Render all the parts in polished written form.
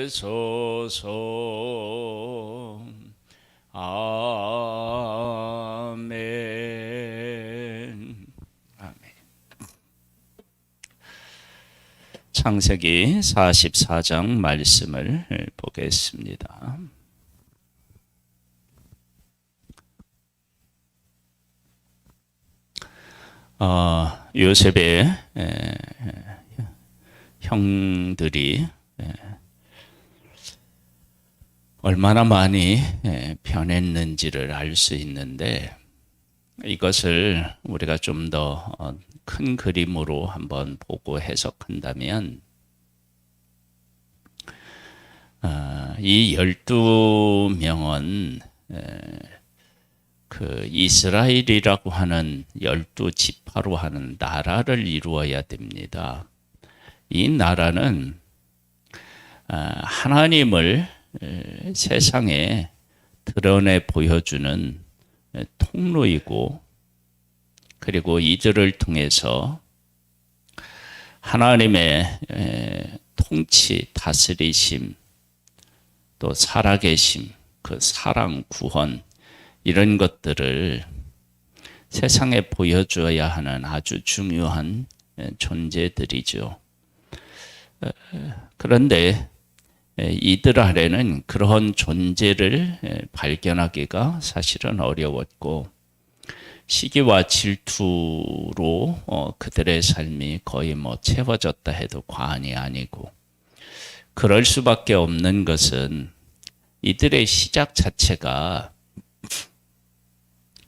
소서. 아멘. 아멘. 창세기 44장 말씀을 보겠습니다. 요셉의 형들이 얼마나 많이 변했는지를 알 수 있는데, 이것을 우리가 좀 더 큰 그림으로 한번 보고 해석한다면, 이 12명은 그 이스라엘이라고 하는 12지파로 하는 나라를 이루어야 됩니다. 이 나라는 하나님을 세상에 드러내 보여주는 통로이고, 그리고 이들을 통해서 하나님의 통치, 다스리심, 또 살아계심, 그 사랑, 구원, 이런 것들을 세상에 보여줘야 하는 아주 중요한 존재들이죠. 그런데 이들 아래는 그런 존재를 발견하기가 사실은 어려웠고, 시기와 질투로 그들의 삶이 거의 채워졌다 해도 과언이 아니고, 그럴 수밖에 없는 것은 이들의 시작 자체가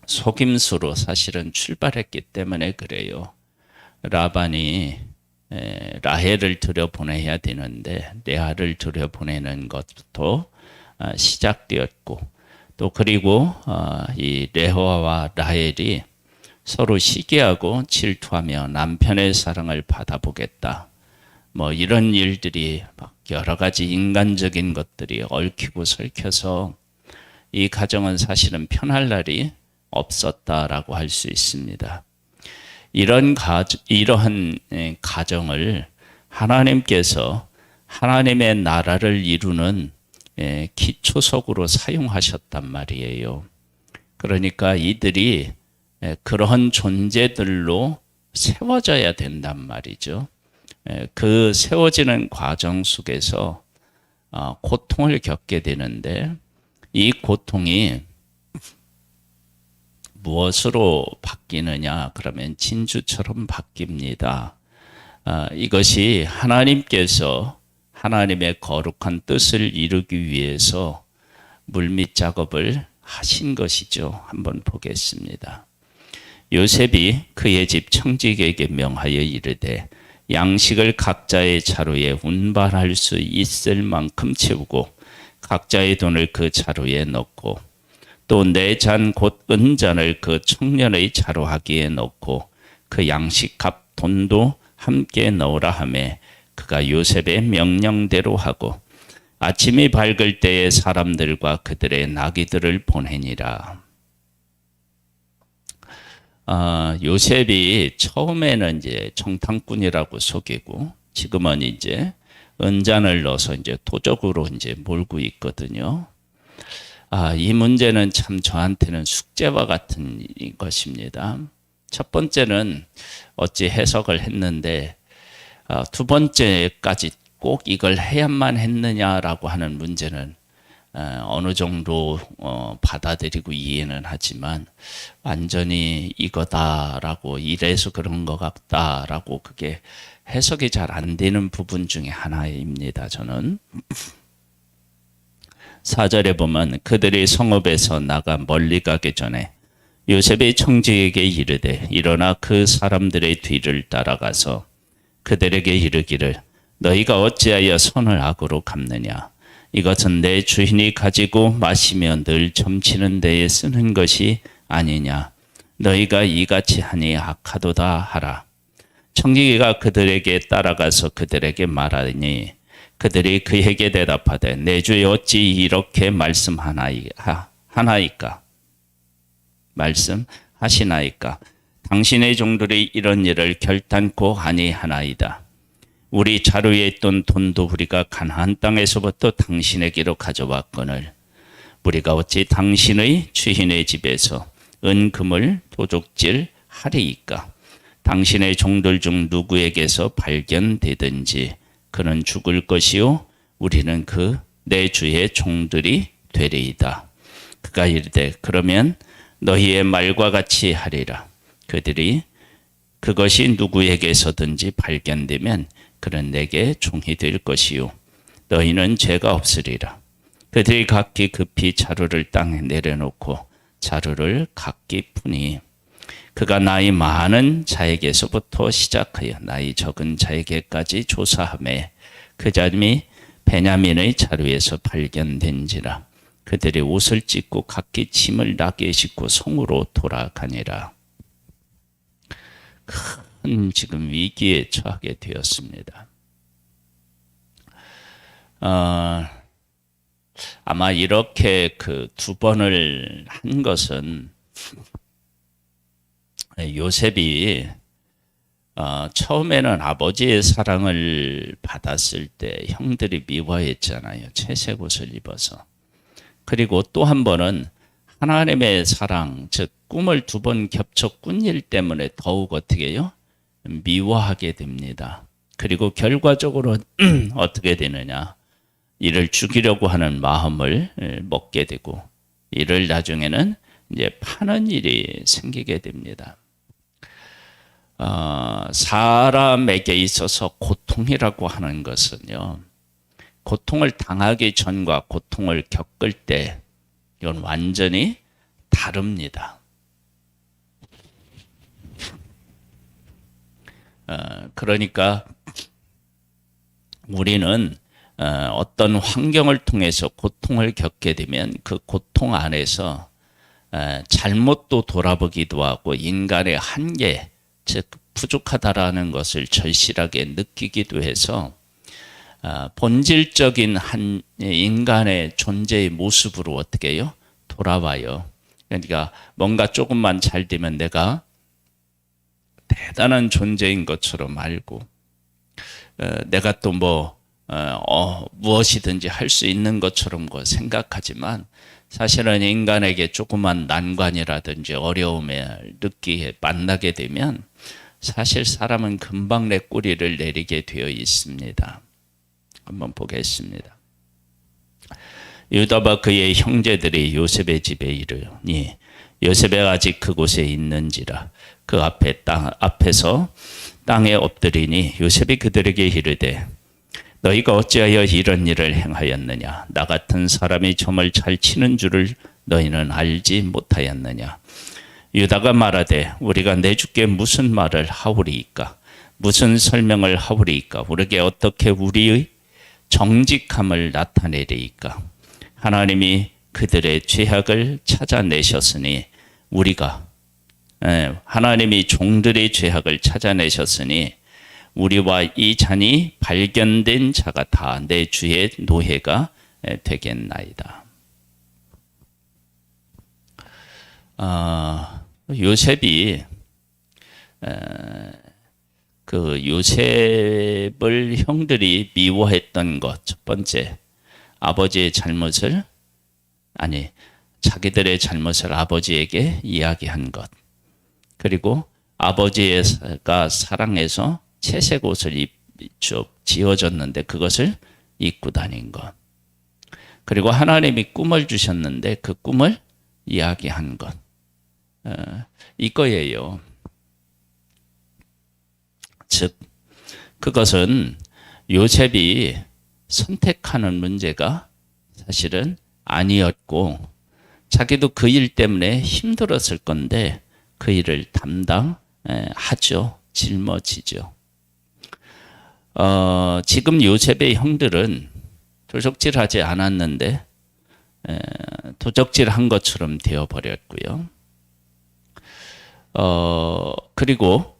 속임수로 사실은 출발했기 때문에 그래요. 라반이 라헬을 들여보내야 되는데 레아를 들여보내는 것부터 시작되었고, 또 그리고 이 레아와 라헬이 서로 시기하고 질투하며 남편의 사랑을 받아보겠다, 이런 일들이 막 여러 가지 인간적인 것들이 얽히고 설켜서 이 가정은 사실은 편할 날이 없었다라고 할 수 있습니다. 이러한 가정을 하나님께서 하나님의 나라를 이루는 기초석으로 사용하셨단 말이에요. 그러니까 이들이 그런 존재들로 세워져야 된단 말이죠. 그 세워지는 과정 속에서 고통을 겪게 되는데, 이 고통이 무엇으로 바뀌느냐? 그러면 진주처럼 바뀝니다. 이것이 하나님께서 하나님의 거룩한 뜻을 이루기 위해서 물밑 작업을 하신 것이죠. 한번 보겠습니다. 요셉이 그의 집 청지기에게 명하여 이르되 양식을 각자의 자루에 운반할 수 있을 만큼 채우고 각자의 돈을 그 자루에 넣고, 또 내 잔 곧 은잔을 그 청년의 자루하기에 넣고 그 양식값 돈도 함께 넣으라 하매 그가 요셉의 명령대로 하고 아침이 밝을 때에 사람들과 그들의 나귀들을 보내니라. 요셉이 처음에는 이제 정탐꾼이라고 속이고, 지금은 이제 은잔을 넣어서 이제 도적으로 이제 몰고 있거든요. 이 문제는 참 저한테는 숙제와 같은 것입니다. 첫 번째는 어찌 해석을 했는데, 두 번째까지 꼭 이걸 해야만 했느냐라고 하는 문제는 어느 정도 받아들이고 이해는 하지만, 완전히 이거다라고, 이래서 그런 것 같다라고 그게 해석이 잘 안 되는 부분 중에 하나입니다. 저는 4절에 보면 그들이 성읍에서 나가 멀리 가기 전에 요셉이 청지에게 이르되 일어나 그 사람들의 뒤를 따라가서 그들에게 이르기를 너희가 어찌하여 손을 악으로 갚느냐? 이것은 내 주인이 가지고 마시며 늘 점치는 데에 쓰는 것이 아니냐? 너희가 이같이 하니 악하도다 하라. 청지기가 그들에게 따라가서 그들에게 말하니 그들이 그에게 대답하되 내 주에 어찌 이렇게 말씀하나이까? 말씀하시나이까? 당신의 종들이 이런 일을 결단코 아니하나이다. 우리 자루에 있던 돈도 우리가 가나안 땅에서부터 당신에게로 가져왔거늘 우리가 어찌 당신의 주인의 집에서 은금을 도적질 하리이까. 당신의 종들 중 누구에게서 발견되든지 그는 죽을 것이요 우리는 그 내 주의 종들이 되리이다. 그가 이르되 그러면 너희의 말과 같이 하리라. 그들이 그것이 누구에게서든지 발견되면 그는 내게 종이 될 것이요 너희는 죄가 없으리라. 그들이 각기 급히 자루를 땅에 내려놓고 자루를 각기 푸니 그가 나이 많은 자에게서부터 시작하여 나이 적은 자에게까지 조사하매 그 자림이 베냐민의 자루에서 발견된지라. 그들이 옷을 찢고 각기 짐을 나귀에 싣고 성으로 돌아가니라. 큰 지금 위기에 처하게 되었습니다. 아마 이렇게 그 두 번을 한 것은 요셉이 처음에는 아버지의 사랑을 받았을 때 형들이 미워했잖아요. 채색 옷을 입어서. 그리고 또 한 번은 하나님의 사랑, 즉 꿈을 두 번 겹쳐 꾼 일 때문에 더욱 어떻게 해요? 미워하게 됩니다. 그리고 결과적으로 어떻게 되느냐? 이를 죽이려고 하는 마음을 먹게 되고 이를 나중에는 이제 파는 일이 생기게 됩니다. 사람에게 있어서 고통이라고 하는 것은요, 고통을 당하기 전과 고통을 겪을 때 이건 완전히 다릅니다. 그러니까 우리는 어떤 환경을 통해서 고통을 겪게 되면 그 고통 안에서 잘못도 돌아보기도 하고 인간의 한계, 즉 부족하다라는 것을 절실하게 느끼기도 해서 본질적인 한 인간의 존재의 모습으로 어떻게 해요? 돌아와요. 그러니까 뭔가 조금만 잘 되면 내가 대단한 존재인 것처럼 알고 내가 또 무엇이든지 할 수 있는 것처럼 생각하지만 사실은 인간에게 조그만 난관이라든지 어려움을 만나게 되면 사실 사람은 금방 내 꼬리를 내리게 되어 있습니다. 한번 보겠습니다. 유다와 그의 형제들이 요셉의 집에 이르니 요셉이 아직 그곳에 있는지라 그 앞에서 땅에 엎드리니 요셉이 그들에게 이르되 너희가 어찌하여 이런 일을 행하였느냐? 나 같은 사람이 점을 잘 치는 줄을 너희는 알지 못하였느냐? 유다가 말하되 우리가 내 주께 무슨 말을 하오리이까? 무슨 설명을 하오리이까? 우리에게 어떻게 우리의 정직함을 나타내리이까? 하나님이 그들의 죄악을 찾아내셨으니 하나님이 종들의 죄악을 찾아내셨으니 우리와 이 잔이 발견된 자가 다 내 주의 노예가 되겠나이다. 요셉이 그 요셉을 형들이 미워했던 것, 첫 번째 아버지의 잘못을 자기들의 잘못을 아버지에게 이야기한 것, 그리고 아버지가 사랑해서 채색 옷을 지어줬는데 그것을 입고 다닌 것, 그리고 하나님이 꿈을 주셨는데 그 꿈을 이야기한 것, 이거예요. 즉 그것은 요셉이 선택하는 문제가 사실은 아니었고 자기도 그 일 때문에 힘들었을 건데 그 일을 담당하죠. 짊어지죠. 지금 요셉의 형들은 도적질하지 않았는데 도적질한 것처럼 되어버렸고요. 그리고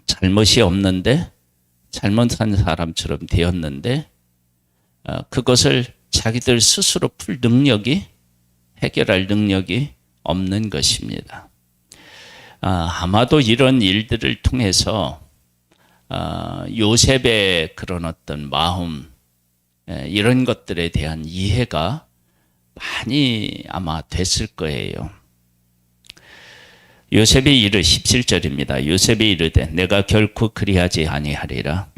잘못이 없는데 잘못한 사람처럼 되었는데 그것을 자기들 스스로 풀 능력이, 해결할 능력이 없는 것입니다. 아마도 이런 일들을 통해서 요셉의 그런 어떤 마음, 이런 것들에 대한 이해가 많이 아마 됐을 거예요. 요셉이 17절입니다. 요셉이 이르되 내가 결코 그리하지 아니하리라.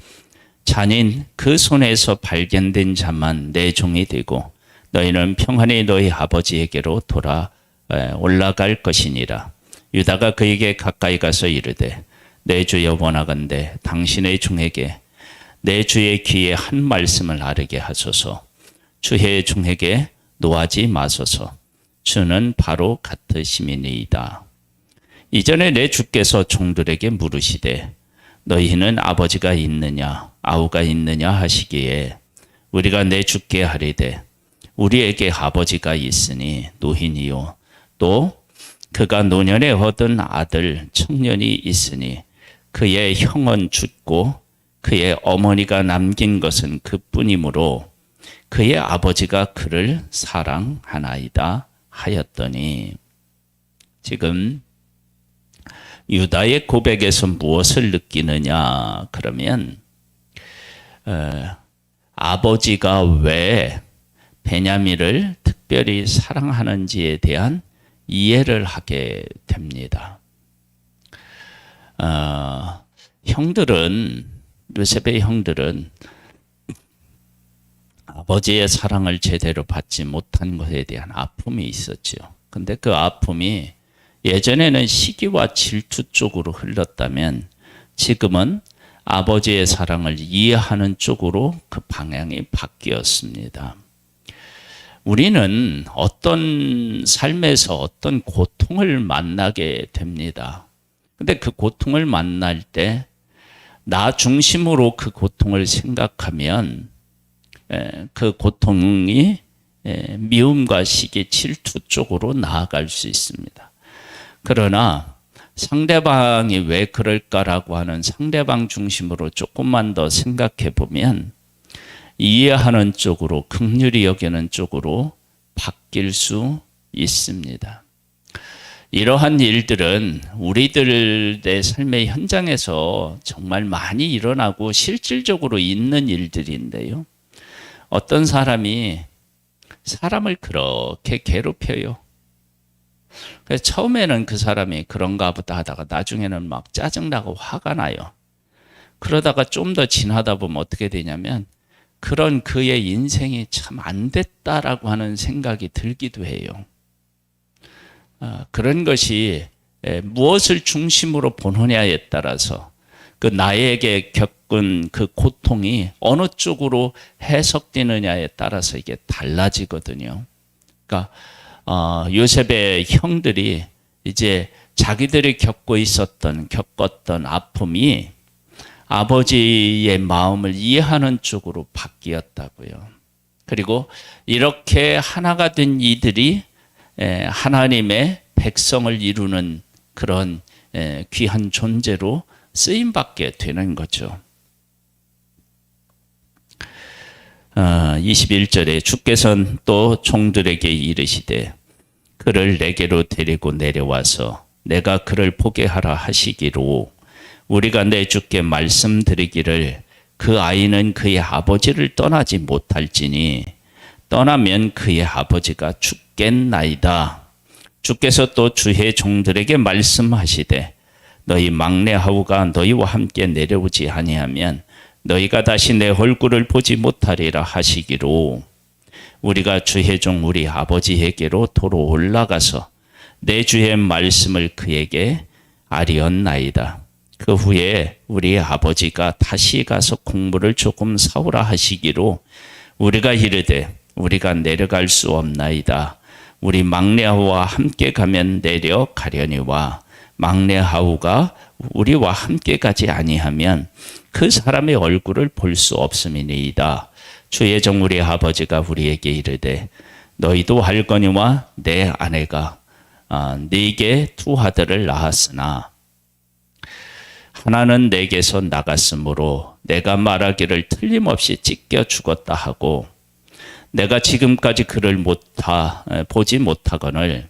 잔인 그 손에서 발견된 자만 내 종이 되고 너희는 평안히 너희 아버지에게로 돌아 올라갈 것이니라. 유다가 그에게 가까이 가서 이르되 내 주여 원하건대 당신의 종에게 내 주의 귀에 한 말씀을 아르게 하소서. 주의 종에게 노하지 마소서. 주는 바로 같으심이니이다. 이전에 내 주께서 종들에게 물으시되 너희는 아버지가 있느냐 아우가 있느냐 하시기에 우리가 내 주께 하리되 우리에게 아버지가 있으니 노인이요 또 그가 노년에 얻은 아들 청년이 있으니 그의 형은 죽고 그의 어머니가 남긴 것은 그뿐이므로 그의 아버지가 그를 사랑하나이다 하였더니, 지금 유다의 고백에서 무엇을 느끼느냐 그러면 아버지가 왜 베냐민을 특별히 사랑하는지에 대한 이해를 하게 됩니다. 요셉의 형들은 아버지의 사랑을 제대로 받지 못한 것에 대한 아픔이 있었죠. 근데 그 아픔이 예전에는 시기와 질투 쪽으로 흘렀다면 지금은 아버지의 사랑을 이해하는 쪽으로 그 방향이 바뀌었습니다. 우리는 어떤 삶에서 어떤 고통을 만나게 됩니다. 근데 그 고통을 만날 때 나 중심으로 그 고통을 생각하면 그 고통이 미움과 시기, 질투 쪽으로 나아갈 수 있습니다. 그러나 상대방이 왜 그럴까라고 하는 상대방 중심으로 조금만 더 생각해 보면 이해하는 쪽으로, 긍휼히 여기는 쪽으로 바뀔 수 있습니다. 이러한 일들은 우리들의 삶의 현장에서 정말 많이 일어나고 실질적으로 있는 일들인데요. 어떤 사람이 사람을 그렇게 괴롭혀요. 그래서 처음에는 그 사람이 그런가 보다 하다가 나중에는 막 짜증나고 화가 나요. 그러다가 좀 더 지나다 보면 어떻게 되냐면 그런 그의 인생이 참 안 됐다라고 하는 생각이 들기도 해요. 그런 것이 무엇을 중심으로 보느냐에 따라서 그 나에게 겪은 그 고통이 어느 쪽으로 해석되느냐에 따라서 이게 달라지거든요. 그러니까 요셉의 형들이 이제 자기들이 겪었던 아픔이 아버지의 마음을 이해하는 쪽으로 바뀌었다고요. 그리고 이렇게 하나가 된 이들이 하나님의 백성을 이루는 그런 귀한 존재로 쓰임받게 되는 거죠. 21절에 주께서는 또 종들에게 이르시되 그를 내게로 데리고 내려와서 내가 그를 보게 하라 하시기로 우리가 내 주께 말씀드리기를 그 아이는 그의 아버지를 떠나지 못할지니 떠나면 그의 아버지가 죽겠나이다. 주께서 또 주의 종들에게 말씀하시되 너희 막내 아우가 너희와 함께 내려오지 아니하면 너희가 다시 내 얼굴을 보지 못하리라 하시기로 우리가 주의 종 우리 아버지에게로 도로 올라가서 내 주의 말씀을 그에게 아리었나이다. 그 후에 우리 아버지가 다시 가서 곡물을 조금 사오라 하시기로 우리가 이르되 우리가 내려갈 수 없나이다. 우리 막내 아우와 함께 가면 내려가려니와 막내 아우가 우리와 함께 가지 아니하면 그 사람의 얼굴을 볼 수 없음이니이다. 주의 종 우리 아버지가 우리에게 이르되 너희도 할거니와 내 아내가 네게 두 아들을 낳았으나 하나는 내게서 나갔으므로 내가 말하기를 틀림없이 찢겨 죽었다 하고 내가 지금까지 그를 보지 못하거늘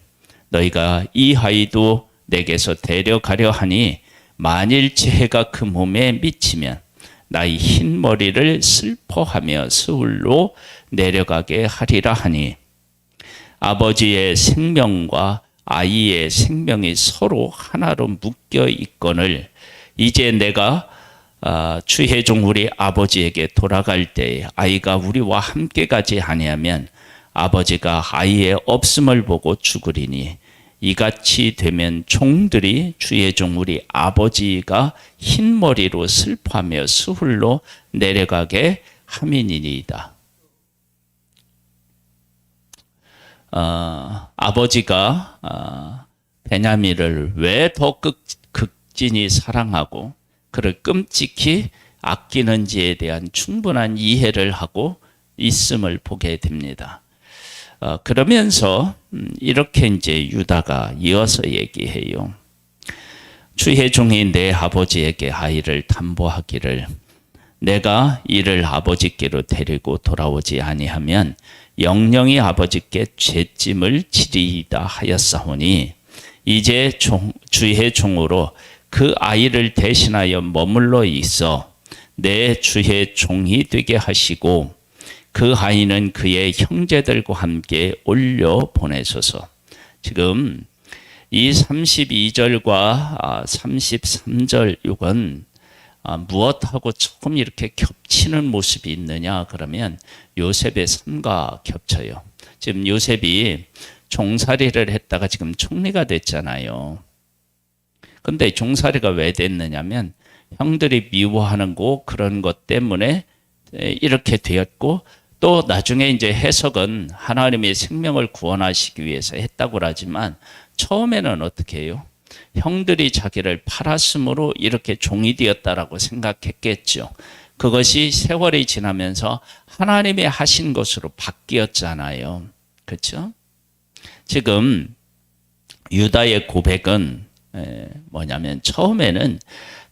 너희가 이 아이도 내게서 데려가려 하니 만일 재해가 그 몸에 미치면 나의 흰 머리를 슬퍼하며 스울로 내려가게 하리라 하니 아버지의 생명과 아이의 생명이 서로 하나로 묶여 있거늘 이제 내가 주의 종 우리 아버지에게 돌아갈 때에 아이가 우리와 함께 가지 아니하면 아버지가 아이의 없음을 보고 죽으리니 이같이 되면 종들이 주의 종 우리 아버지가 흰 머리로 슬퍼하며 수훌로 내려가게 함이니이다. 아버지가 베냐민을 왜 더 극진히 사랑하고 그를 끔찍히 아끼는지에 대한 충분한 이해를 하고 있음을 보게 됩니다. 그러면서 이렇게 이제 유다가 이어서 얘기해요. 주의 종이 내 아버지에게 아이를 담보하기를 내가 이를 아버지께로 데리고 돌아오지 아니하면 영영이 아버지께 죄짐을 지리이다 하였사오니 이제 주의 종으로 그 아이를 대신하여 머물러 있어 내 주의 종이 되게 하시고 그 아이는 그의 형제들과 함께 올려 보내소서. 지금 이 32절과 33절 이건 무엇하고 조금 이렇게 겹치는 모습이 있느냐 그러면 요셉의 삶과 겹쳐요. 지금 요셉이 종살이를 했다가 지금 총리가 됐잖아요. 근데 종살이가 왜 됐느냐면 형들이 미워하는 거 그런 것 때문에 이렇게 되었고 또 나중에 이제 해석은 하나님의 생명을 구원하시기 위해서 했다고 하지만 처음에는 어떻게 해요? 형들이 자기를 팔았으므로 이렇게 종이 되었다라고 생각했겠죠. 그것이 세월이 지나면서 하나님이 하신 것으로 바뀌었잖아요. 그렇죠? 지금 유다의 고백은 뭐냐면 처음에는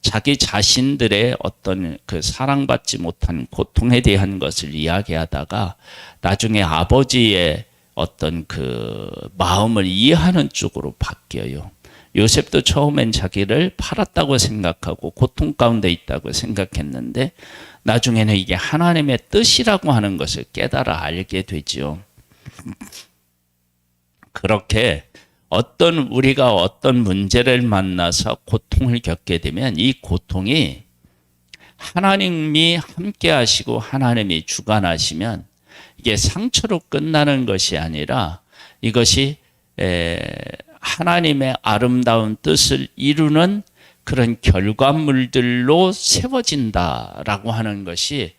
자기 자신들의 어떤 그 사랑받지 못한 고통에 대한 것을 이야기하다가 나중에 아버지의 어떤 그 마음을 이해하는 쪽으로 바뀌어요. 요셉도 처음엔 자기를 팔았다고 생각하고 고통 가운데 있다고 생각했는데 나중에는 이게 하나님의 뜻이라고 하는 것을 깨달아 알게 되죠. 그렇게 우리가 어떤 문제를 만나서 고통을 겪게 되면 이 고통이 하나님이 함께 하시고 하나님이 주관하시면 이게 상처로 끝나는 것이 아니라 이것이 하나님의 아름다운 뜻을 이루는 그런 결과물들로 세워진다라고 하는 것이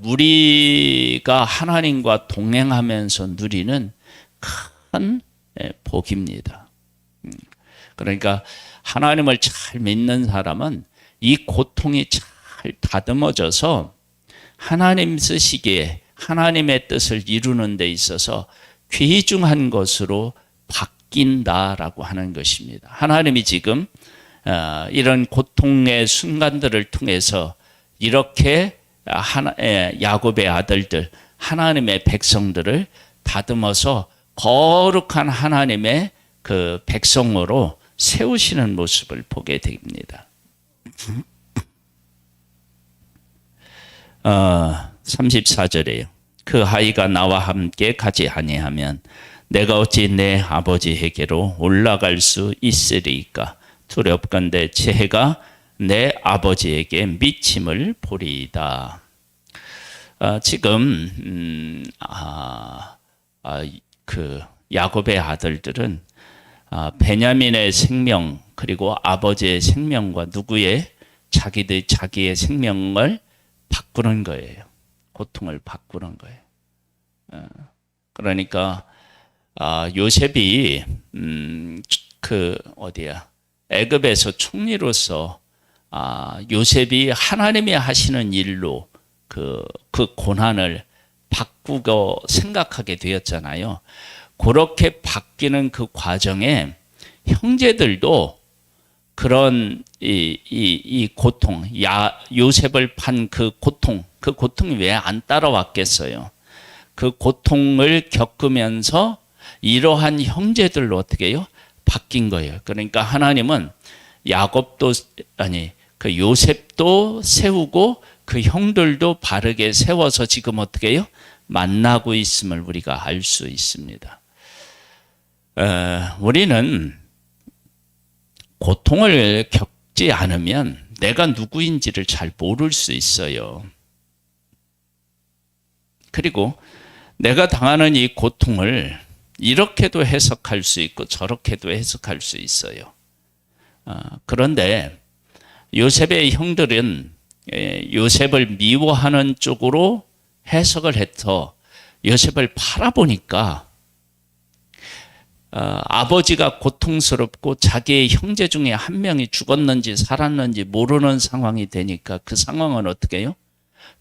우리가 하나님과 동행하면서 누리는 큰 복입니다. 그러니까 하나님을 잘 믿는 사람은 이 고통이 잘 다듬어져서 하나님 쓰시기에 하나님의 뜻을 이루는 데 있어서 귀중한 것으로 바뀐다라고 하는 것입니다. 하나님이 지금 이런 고통의 순간들을 통해서 이렇게 야곱의 아들들, 하나님의 백성들을 다듬어서 거룩한 하나님의 그 백성으로 세우시는 모습을 보게 됩니다. 34절에요. 그 아이가 나와 함께 가지 아니하면 내가 어찌 내 아버지에게로 올라갈 수 있으리까? 두렵건대 재해가 내 아버지에게 미침을 보리이다. 지금 그 야곱의 아들들은 베냐민의 생명 그리고 아버지의 생명과 누구의 자기의 생명을 바꾸는 거예요. 고통을 바꾸는 거예요. 그러니까 요셉이 애굽에서 총리로서 요셉이 하나님이 하시는 일로 그 고난을 바꾸고 생각하게 되었잖아요. 그렇게 바뀌는 그 과정에 형제들도 그런 이 고통, 요셉을 판 그 고통이 왜 안 따라왔겠어요? 그 고통을 겪으면서 이러한 형제들로 어떻게 해요? 바뀐 거예요. 그러니까 하나님은 야곱도 그 요셉도 세우고 그 형들도 바르게 세워서 지금 어떻게 해요? 만나고 있음을 우리가 알 수 있습니다. 우리는 고통을 겪지 않으면 내가 누구인지를 잘 모를 수 있어요. 그리고 내가 당하는 이 고통을 이렇게도 해석할 수 있고 저렇게도 해석할 수 있어요. 그런데 요셉의 형들은 요셉을 미워하는 쪽으로 해석을 해서 요셉을 팔아보니까 아버지가 고통스럽고 자기의 형제 중에 한 명이 죽었는지 살았는지 모르는 상황이 되니까 그 상황은 어떻게 해요?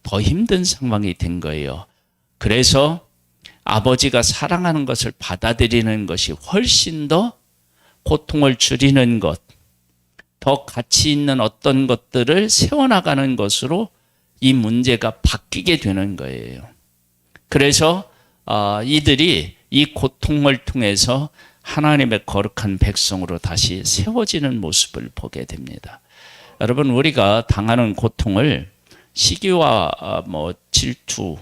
더 힘든 상황이 된 거예요. 그래서 아버지가 사랑하는 것을 받아들이는 것이 훨씬 더 고통을 줄이는 것, 더 가치 있는 어떤 것들을 세워나가는 것으로 이 문제가 바뀌게 되는 거예요. 그래서 이들이 이 고통을 통해서 하나님의 거룩한 백성으로 다시 세워지는 모습을 보게 됩니다. 여러분, 우리가 당하는 고통을 시기와 질투,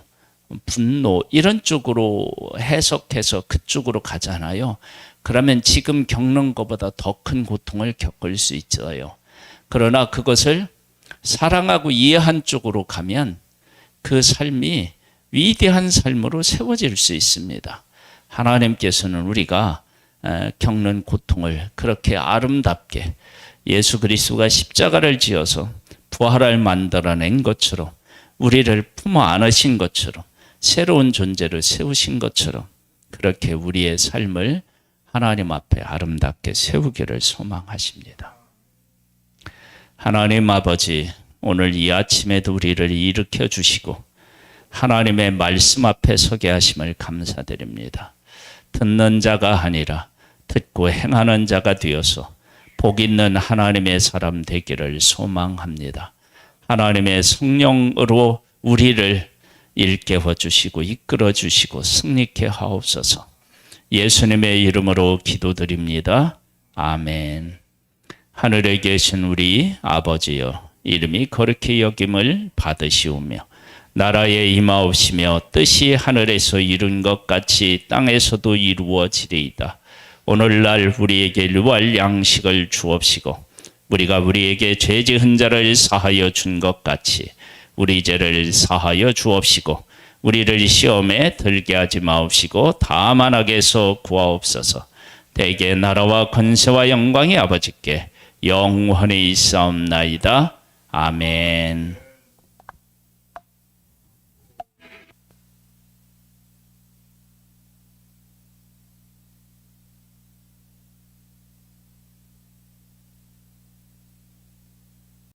분노 이런 쪽으로 해석해서 그쪽으로 가잖아요. 그러면 지금 겪는 것보다 더 큰 고통을 겪을 수 있어요. 그러나 그것을 사랑하고 이해한 쪽으로 가면 그 삶이 위대한 삶으로 세워질 수 있습니다. 하나님께서는 우리가 겪는 고통을 그렇게 아름답게 예수 그리스도가 십자가를 지어서 부활을 만들어낸 것처럼 우리를 품어 안으신 것처럼 새로운 존재를 세우신 것처럼 그렇게 우리의 삶을 하나님 앞에 아름답게 세우기를 소망하십니다. 하나님 아버지, 오늘 이 아침에도 우리를 일으켜 주시고 하나님의 말씀 앞에 서게 하심을 감사드립니다. 듣는 자가 아니라 듣고 행하는 자가 되어서 복 있는 하나님의 사람 되기를 소망합니다. 하나님의 성령으로 우리를 일깨워 주시고 이끌어 주시고 승리케 하옵소서. 예수님의 이름으로 기도드립니다. 아멘. 하늘에 계신 우리 아버지여, 이름이 거룩히 여김을 받으시오며 나라에 임하옵시며 뜻이 하늘에서 이룬 것 같이 땅에서도 이루어지리이다. 오늘날 우리에게 일용할 양식을 주옵시고 우리가 우리에게 죄 지은 자를 사하여 준 것 같이 우리 죄를 사하여 주옵시고 우리를 시험에 들게 하지 마옵시고 다만 악에서 구하옵소서. 대개 나라와 권세와 영광이 아버지께 영원히 있사옵나이다. 아멘.